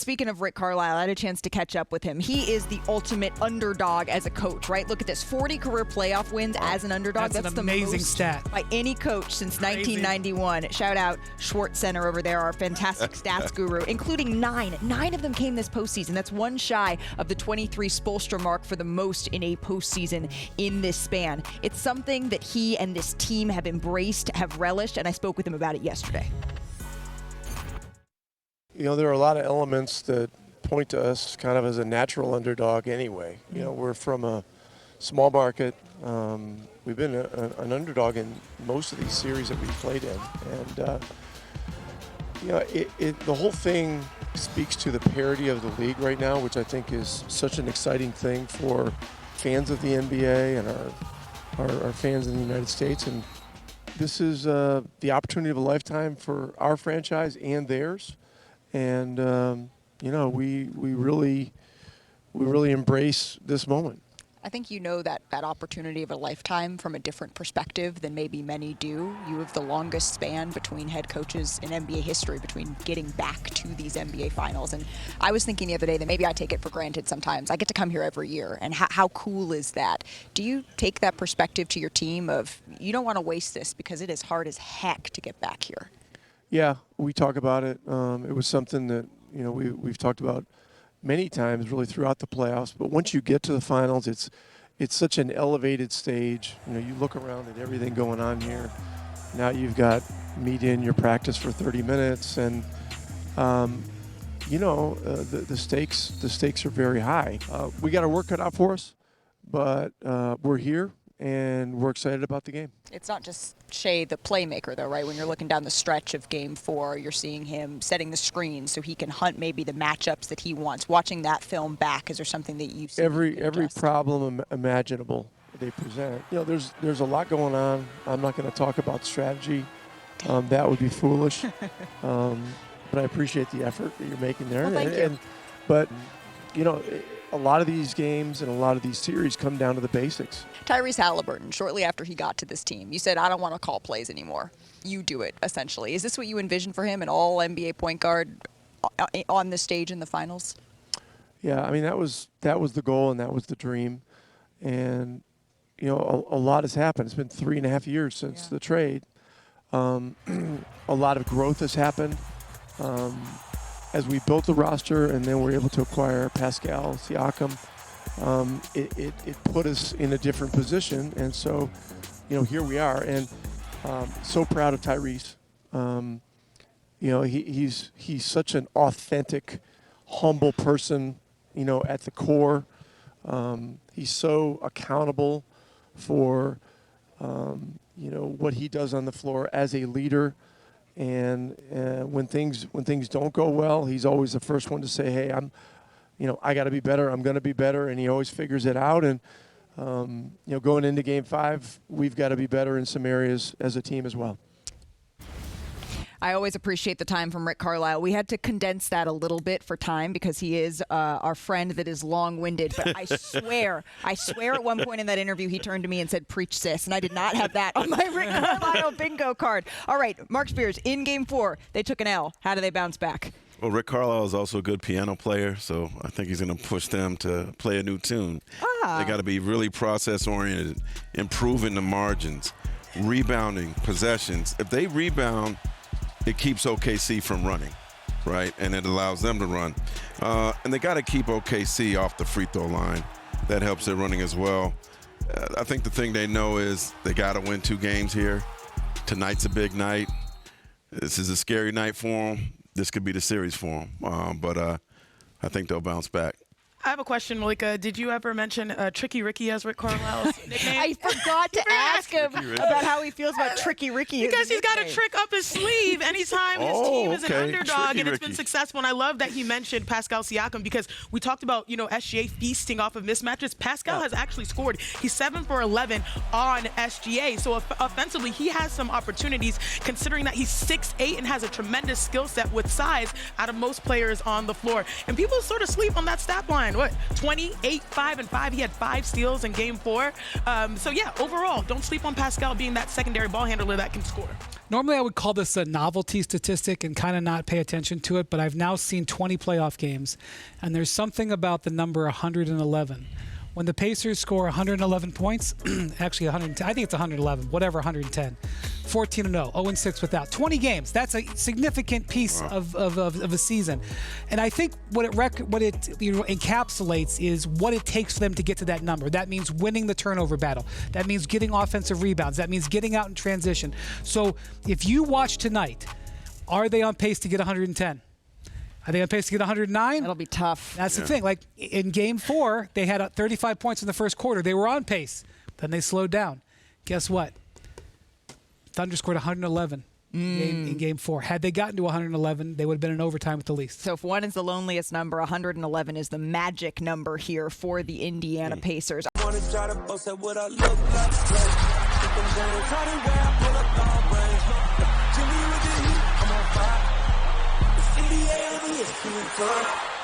speaking of Rick Carlisle, I had a chance to catch up with him. He is the ultimate underdog as a coach, right? Look at this, 40 career playoff wins as an underdog. That's an amazing the most stat. By any coach since 1991. Shout out Schwartz Center over there, our fantastic stats guru, including 9. 9 of them came this postseason. That's one shy of the 23 Spoelstra mark for the most in a postseason in this span. It's something that he and this team have embraced, have relished, and I spoke with him about it yesterday. You know, there are a lot of elements that point to us kind of as a natural underdog anyway. You know, we're from a small market. We've been an underdog in most of these series that we've played in. And, you know, the whole thing speaks to the parity of the league right now, which I think is such an exciting thing for fans of the NBA and our fans in the United States. And this is the opportunity of a lifetime for our franchise and theirs. And, you know, we really embrace this moment. I think you know that opportunity of a lifetime from a different perspective than maybe many do. You have the longest span between head coaches in NBA history, between getting back to these NBA Finals. And I was thinking the other day that maybe I take it for granted sometimes. I get to come here every year, and how cool is that? Do you take that perspective to your team of you don't want to waste this because it is hard as heck to get back here? Yeah, we talk about it. It was something that, you know, we've talked about many times really throughout the playoffs. But once you get to the finals, it's such an elevated stage. You know, you look around at everything going on here. Now you've got media in your practice for 30 minutes. And, you know, the stakes are very high. We got our work cut out for us, but we're here. And we're excited about the game. It's not just Shea, the playmaker, though, right? When you're looking down the stretch of Game 4, you're seeing him setting the screen so he can hunt maybe the matchups that he wants. Watching that film back, is there something that you see? Every problem imaginable they present. You know, there's a lot going on. I'm not going to talk about strategy. That would be foolish. But I appreciate the effort that you're making there. Well, thank you. But you know, a lot of these games and a lot of these series come down to the basics. Tyrese Haliburton, shortly after he got to this team, you said, I don't want to call plays anymore. You do it, essentially. Is this what you envision for him, an all-NBA point guard on the stage in the finals? Yeah, I mean, that was the goal and that was the dream. And, you know, a lot has happened. It's been 3.5 years since the trade. A lot of growth has happened. As we built the roster and then we're able to acquire Pascal Siakam, it put us in a different position. And so, you know, here we are. And so proud of Tyrese. You know, he's such an authentic, humble person, you know, at the core. He's so accountable for, you know, what he does on the floor as a leader. And when things don't go well, he's always the first one to say, "Hey, I got to be better. I'm going to be better." And he always figures it out. And you know, going into Game 5, we've got to be better in some areas as a team as well. I always appreciate the time from Rick Carlisle. We had to condense that a little bit for time because he is our friend that is long-winded. But I swear at one point in that interview he turned to me and said, "Preach, sis," and I did not have that on my Rick Carlisle bingo card. All right, Mark Spears, in Game 4, they took an L. How do they bounce back? Well, Rick Carlisle is also a good piano player, so I think he's going to push them to play a new tune. They got to be really process-oriented, improving the margins, rebounding, possessions. If they rebound, it keeps OKC from running, right? And it allows them to run. And they got to keep OKC off the free throw line. That helps their running as well. I think the thing they know is they got to win 2 games here. Tonight's a big night. This is a scary night for them. This could be the series for them. But I think they'll bounce back. I have a question, Malika. Did you ever mention Tricky Ricky as Rick Carlisle's nickname? I forgot to ask him about how he feels about Tricky Ricky. Because he's got a trick up his sleeve anytime his team is an underdog, Tricky and it's been successful. And I love that he mentioned Pascal Siakam because we talked about, you know, SGA feasting off of mismatches. Pascal has actually scored. He's 7 for 11 on SGA. So offensively, he has some opportunities considering that he's 6'8" and has a tremendous skill set with size out of most players on the floor. And people sort of sleep on that stat line. what, 28, 5 and 5. He had 5 steals in game 4. So yeah, overall, don't sleep on Pascal being that secondary ball handler that can score. Normally, I would call this a novelty statistic and kind of not pay attention to it, but I've now seen 20 playoff games, and there's something about the number 111. When the Pacers score 111 points, actually 110, I think it's 111, whatever, 110, 14-0, 0-6 without. 20 games, that's a significant piece of a season. And I think what it encapsulates is what it takes for them to get to that number. That means winning the turnover battle. That means getting offensive rebounds. That means getting out in transition. So if you watch tonight, are they on pace to get 110? Are they on pace to get 109? That'll be tough. That's the thing. Like in game 4, they had 35 points in the first quarter. They were on pace. Then they slowed down. Guess what? Thunder scored 111 in game 4. Had they gotten to 111, they would have been in overtime with the least. So if 1 is the loneliest number, 111 is the magic number here for the Indiana Pacers. NBA,